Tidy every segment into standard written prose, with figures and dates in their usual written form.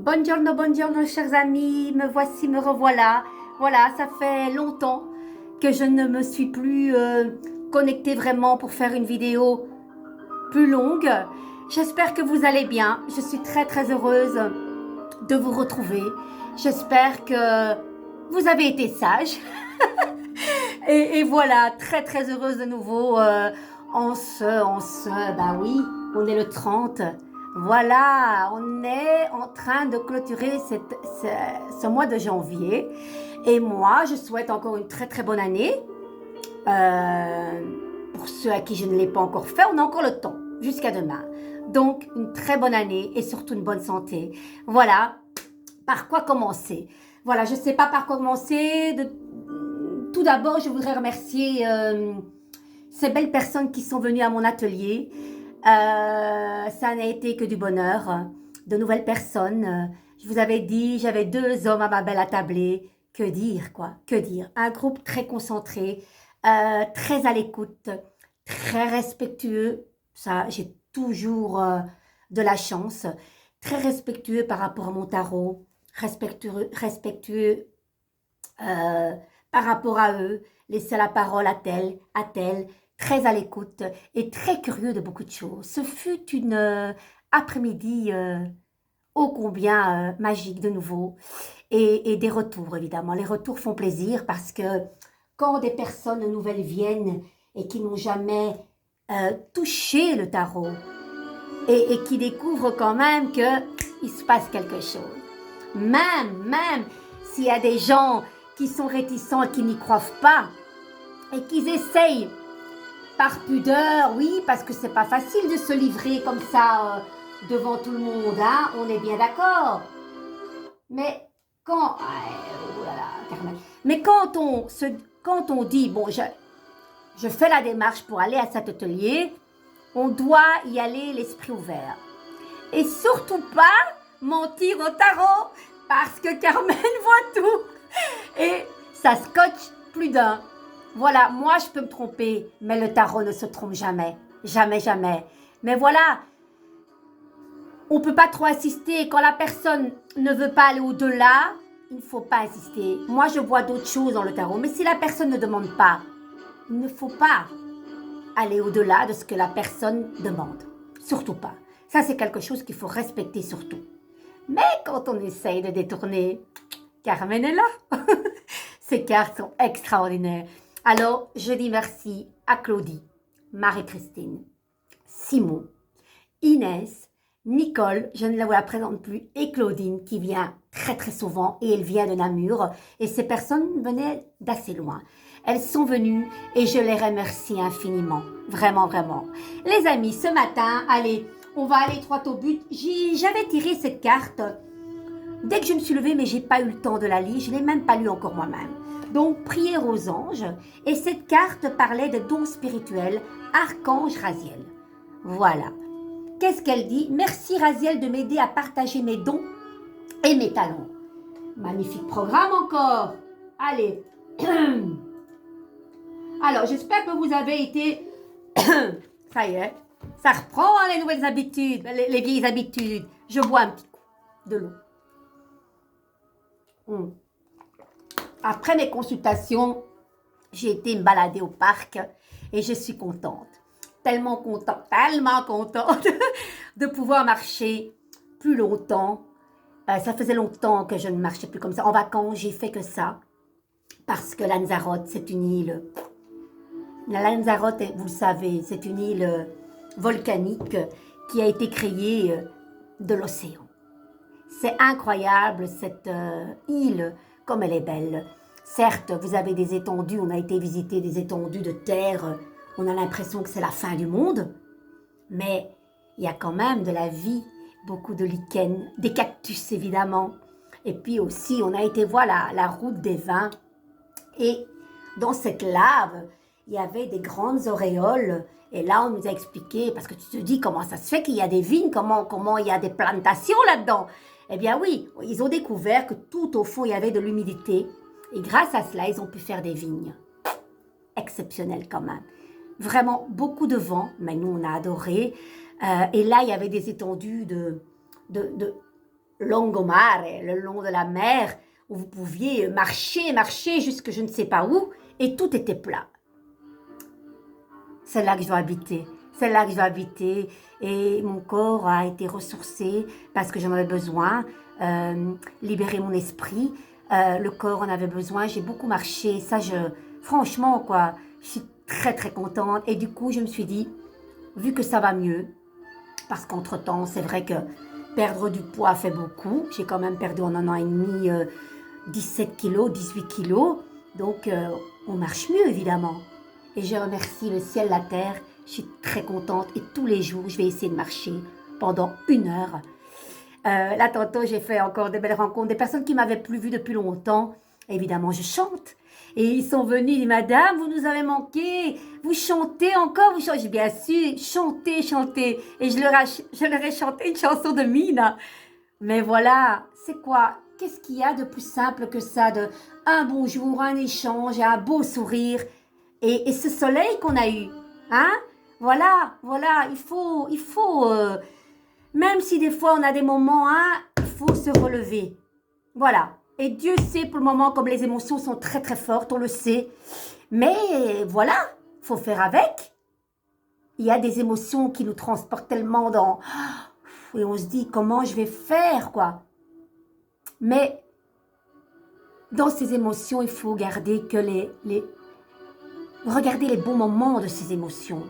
Buongiorno, chers amis, me voici, me revoilà. Voilà, ça fait longtemps que je ne me suis plus connectée vraiment pour faire une vidéo plus longue. J'espère que vous allez bien. Je suis très heureuse de vous retrouver. J'espère que vous avez été sages. et voilà, très heureuse de nouveau bah oui, on est le 30. Voilà, on est en train de clôturer ce mois de janvier. Et moi, je souhaite encore une très bonne année. Pour ceux à qui je ne l'ai pas encore fait, on a encore le temps, jusqu'à demain. Donc, une très bonne année et surtout une bonne santé. Voilà, par quoi commencer? Voilà, je ne sais pas par quoi commencer. Tout d'abord, je voudrais remercier ces belles personnes qui sont venues à mon atelier. Ça n'a été que du bonheur. De nouvelles personnes. Je vous avais dit, j'avais 2 hommes à ma belle attablée. Que dire, quoi? Que dire? Un groupe très concentré, très à l'écoute, très respectueux. Ça, j'ai toujours de la chance. Très respectueux par rapport à mon tarot. Respectueux par rapport à eux. Laisser la parole à tel. Très à l'écoute et très curieux de beaucoup de choses. Ce fut une après-midi ô combien magique de nouveau et des retours évidemment. Les retours font plaisir parce que quand des personnes nouvelles viennent et qui n'ont jamais touché le tarot et qui découvrent quand même qu'il se passe quelque chose. Même s'il y a des gens qui sont réticents et qui n'y croient pas et qui essayent par pudeur, oui, parce que c'est pas facile de se livrer comme ça devant tout le monde, hein, on est bien d'accord. Mais quand, oh là là, Carmen. Mais quand on dit, bon, je fais la démarche pour aller à cet atelier, on doit y aller l'esprit ouvert. Et surtout pas mentir au tarot, parce que Carmen voit tout. Et ça scotche plus d'un. Voilà, moi je peux me tromper, mais le tarot ne se trompe jamais. Jamais. Mais voilà, on ne peut pas trop insister. Quand la personne ne veut pas aller au-delà, il ne faut pas insister. Moi je vois d'autres choses dans le tarot, mais si la personne ne demande pas, il ne faut pas aller au-delà de ce que la personne demande. Surtout pas. Ça c'est quelque chose qu'il faut respecter surtout. Mais quand on essaye de détourner, Carmen est là. Ces cartes sont extraordinaires. Alors, je dis merci à Claudie, Marie-Christine, Simon, Inès, Nicole, je ne vous la présente plus, et Claudine qui vient très souvent et elle vient de Namur. Et ces personnes venaient d'assez loin. Elles sont venues et je les remercie infiniment. Vraiment. Les amis, ce matin, allez, on va aller droit au but. J'avais tiré cette carte dès que je me suis levée, mais j'ai pas eu le temps de la lire. Je l'ai même pas lue encore moi-même. Donc, prière aux anges. Et cette carte parlait de dons spirituels, Archange Raziel. Voilà. Qu'est-ce qu'elle dit? Merci Raziel de m'aider à partager mes dons et mes talents. Magnifique programme encore. Allez. Alors, j'espère que vous avez été... Ça y est. Ça reprend hein, les nouvelles habitudes, les vieilles habitudes. Je bois un petit coup de l'eau. Après mes consultations, j'ai été me balader au parc et je suis contente. Tellement contente de pouvoir marcher plus longtemps. Ça faisait longtemps que je ne marchais plus comme ça. En vacances, j'ai fait que ça. Parce que Lanzarote, c'est une île. La Lanzarote, vous le savez, c'est une île volcanique qui a été créée de l'océan. C'est incroyable cette île, comme elle est belle. Certes, vous avez des étendues, on a été visiter des étendues de terre, on a l'impression que c'est la fin du monde, mais il y a quand même de la vie, beaucoup de lichens, des cactus évidemment, et puis aussi on a été voir la route des vins, et dans cette lave, il y avait des grandes auréoles, et là on nous a expliqué, parce que tu te dis comment ça se fait qu'il y a des vignes, comment il y a des plantations là-dedans. Eh bien oui, ils ont découvert que tout au fond il y avait de l'humidité, et grâce à cela, ils ont pu faire des vignes. Exceptionnel quand même. Vraiment beaucoup de vent, mais nous on a adoré. Et là, il y avait des étendues longomare, le long de la mer, où vous pouviez marcher jusque je ne sais pas où, et tout était plat. C'est là que je dois habiter. C'est là que je dois habiter. Et mon corps a été ressourcé parce que j'en avais besoin. Libérer mon esprit. Le corps en avait besoin. J'ai beaucoup marché. Ça, franchement, quoi, je suis très, très contente. Et du coup, je me suis dit, vu que ça va mieux, parce qu'entre-temps, c'est vrai que perdre du poids fait beaucoup. J'ai quand même perdu en un an et demi 17 kilos, 18 kilos. Donc, on marche mieux, évidemment. Et je remercie le ciel, la terre. Je suis très contente. Et tous les jours, je vais essayer de marcher pendant 1 heure. Là, tantôt, j'ai fait encore de belles rencontres. Des personnes qui m'avaient plus vue depuis longtemps. Évidemment, je chante. Et ils sont venus, ils disent, Madame, vous nous avez manqué. Vous chantez encore, vous chantez. J'ai bien sûr, chantez, chantez. Et je leur ai chanté une chanson de Mina. Mais voilà, c'est quoi? Qu'est-ce qu'il y a de plus simple que ça, de un bonjour, un échange, un beau sourire et ce soleil qu'on a eu, hein? Voilà, il faut, même si des fois on a des moments, hein, il faut se relever. Voilà. Et Dieu sait pour le moment comme les émotions sont très très fortes, on le sait. Mais voilà, faut faire avec. Il y a des émotions qui nous transportent tellement dans... Et on se dit comment je vais faire, quoi. Mais dans ces émotions, il faut garder que regarder les bons moments de ces émotions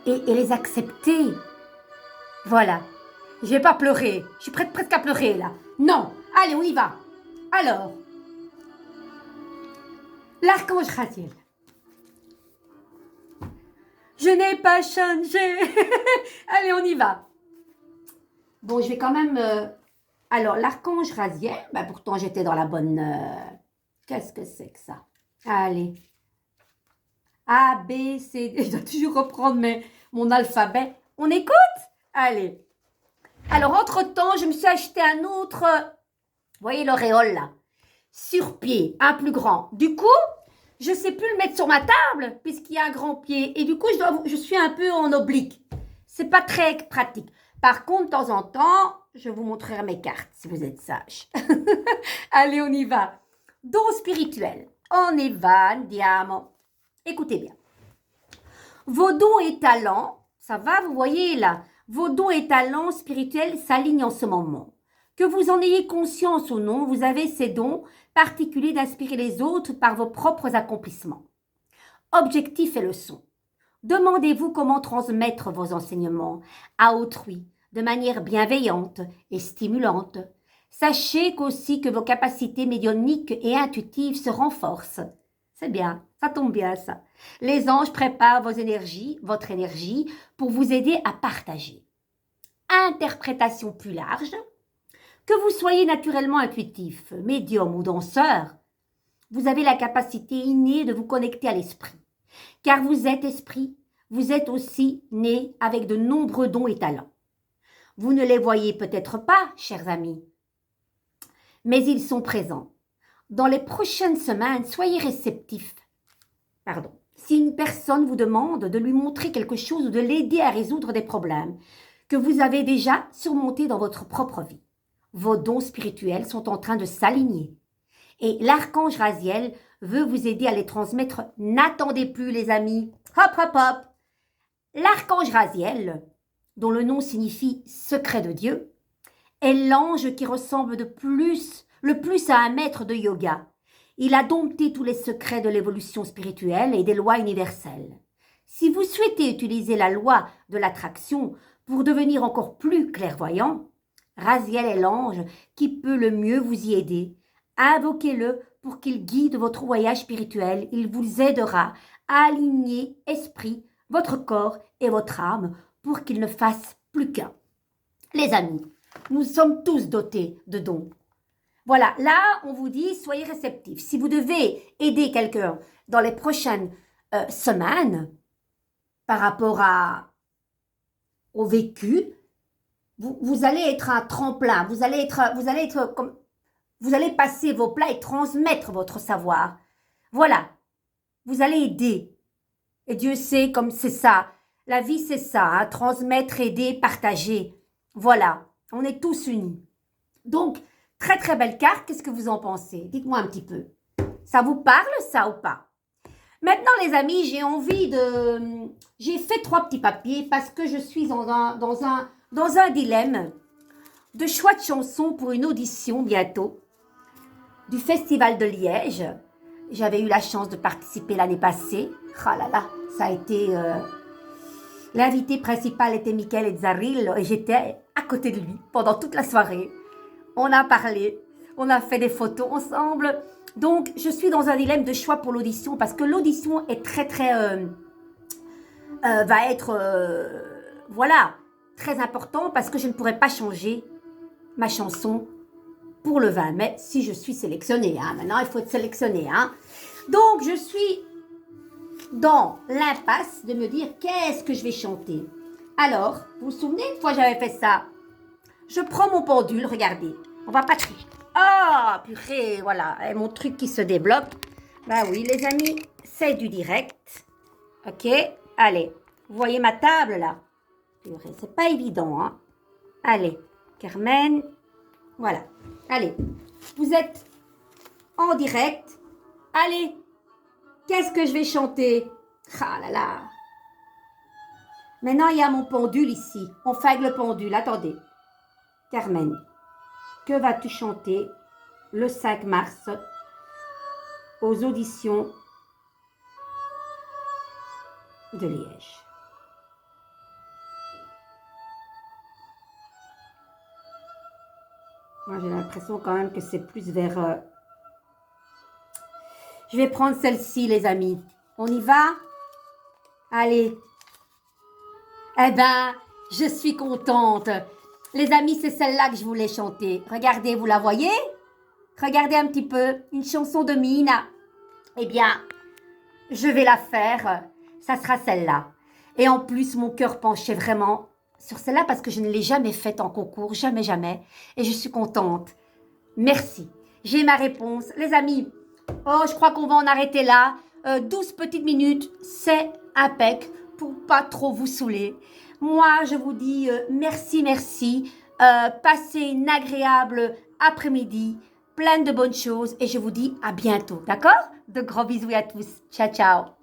et les accepter. Voilà. Je vais pas pleurer. Je suis presque à pleurer, là. Non. Allez, on y va. Alors, l'archange Raziel. Je n'ai pas changé. Allez, on y va. Bon, je vais quand même... Alors, l'archange Raziel, ben pourtant j'étais dans la bonne... Qu'est-ce que c'est que ça? Allez. A, B, C, D. Je dois toujours reprendre mon alphabet. On écoute? Allez. Alors, entre-temps, je me suis acheté un autre... Vous voyez l'auréole, là? Sur pied, un plus grand. Du coup, je ne sais plus le mettre sur ma table, puisqu'il y a un grand pied. Et du coup, je suis un peu en oblique. C'est pas très pratique. Par contre, de temps en temps, je vous montrerai mes cartes, si vous êtes sage. Allez, on y va. Don spirituel. On y va, andiamo. Écoutez bien. Vos dons et talents, ça va, vous voyez là, vos dons et talents spirituels s'alignent en ce moment. Que vous en ayez conscience ou non, vous avez ces dons particuliers d'inspirer les autres par vos propres accomplissements. Objectif et leçon. Demandez-vous comment transmettre vos enseignements à autrui de manière bienveillante et stimulante. Sachez qu'aussi que vos capacités médiumniques et intuitives se renforcent. C'est bien, ça tombe bien ça. Les anges préparent votre énergie pour vous aider à partager. Interprétation plus large. Que vous soyez naturellement intuitif, médium ou danseur, vous avez la capacité innée de vous connecter à l'esprit. Car vous êtes esprit, vous êtes aussi né avec de nombreux dons et talents. Vous ne les voyez peut-être pas, chers amis, mais ils sont présents. Dans les prochaines semaines, soyez réceptifs. Si une personne vous demande de lui montrer quelque chose ou de l'aider à résoudre des problèmes que vous avez déjà surmontés dans votre propre vie, vos dons spirituels sont en train de s'aligner. Et l'archange Raziel veut vous aider à les transmettre. N'attendez plus, les amis. Hop, hop, hop. L'archange Raziel, dont le nom signifie secret de Dieu, est l'ange qui ressemble le plus à un maître de yoga. Il a dompté tous les secrets de l'évolution spirituelle et des lois universelles. Si vous souhaitez utiliser la loi de l'attraction pour devenir encore plus clairvoyant, Raziel est l'ange qui peut le mieux vous y aider. Invoquez-le pour qu'il guide votre voyage spirituel. Il vous aidera à aligner esprit, votre corps et votre âme pour qu'il ne fasse plus qu'un. Les amis, nous sommes tous dotés de dons. Voilà, là, on vous dit, soyez réceptifs. Si vous devez aider quelqu'un dans les prochaines semaines par rapport au vécu, vous allez être un tremplin, vous allez passer vos plats et transmettre votre savoir. Voilà, vous allez aider. Et Dieu sait comme c'est ça. La vie, c'est ça, hein, transmettre, aider, partager. Voilà, on est tous unis. Donc, très très belle carte. Qu'est-ce que vous en pensez? Dites-moi un petit peu. Ça vous parle, ça ou pas? Maintenant, les amis, j'ai envie de... J'ai fait 3 petits papiers parce que je suis dans un dilemme de choix de chansons pour une audition bientôt du Festival de Liège. J'avais eu la chance de participer l'année passée. Ah là là, ça a été... L'invité principal était Michael Etzarillo et j'étais à côté de lui pendant toute la soirée. On a parlé, on a fait des photos ensemble. Donc, je suis dans un dilemme de choix pour l'audition parce que l'audition est va être, voilà, très important parce que je ne pourrai pas changer ma chanson pour le 20 mai si je suis sélectionnée. Hein. Maintenant, il faut être sélectionnée. Hein. Donc, je suis dans l'impasse de me dire qu'est-ce que je vais chanter. Alors, vous vous souvenez, une fois j'avais fait ça, je prends mon pendule, regardez, on va pas tricher. Ah, purée, voilà, et mon truc qui se développe. Bah oui, les amis, c'est du direct. Ok, allez, vous voyez ma table là? Purée, c'est pas évident, hein. Allez, Carmen, voilà. Allez, vous êtes en direct. Allez, qu'est-ce que je vais chanter? Ah là là. Maintenant, il y a mon pendule ici. On fait avec le pendule. Attendez. Carmen, que vas-tu chanter le 5 mars aux auditions de Liège? Moi, j'ai l'impression quand même que c'est plus vers... Je vais prendre celle-ci, les amis. On y va? Allez. Eh ben, je suis contente. Les amis, c'est celle-là que je voulais chanter. Regardez, vous la voyez? Regardez un petit peu. Une chanson de Mina. Eh bien, je vais la faire. Ça sera celle-là. Et en plus, mon cœur penchait vraiment sur celle-là parce que je ne l'ai jamais faite en concours. Jamais, jamais. Et je suis contente. Merci. J'ai ma réponse. Les amis, oh, je crois qu'on va en arrêter là. 12 petites minutes, c'est impec pour pas trop vous saouler. Moi, je vous dis merci, merci. Passez une agréable après-midi, pleine de bonnes choses et je vous dis à bientôt, d'accord? De gros bisous à tous. Ciao, ciao.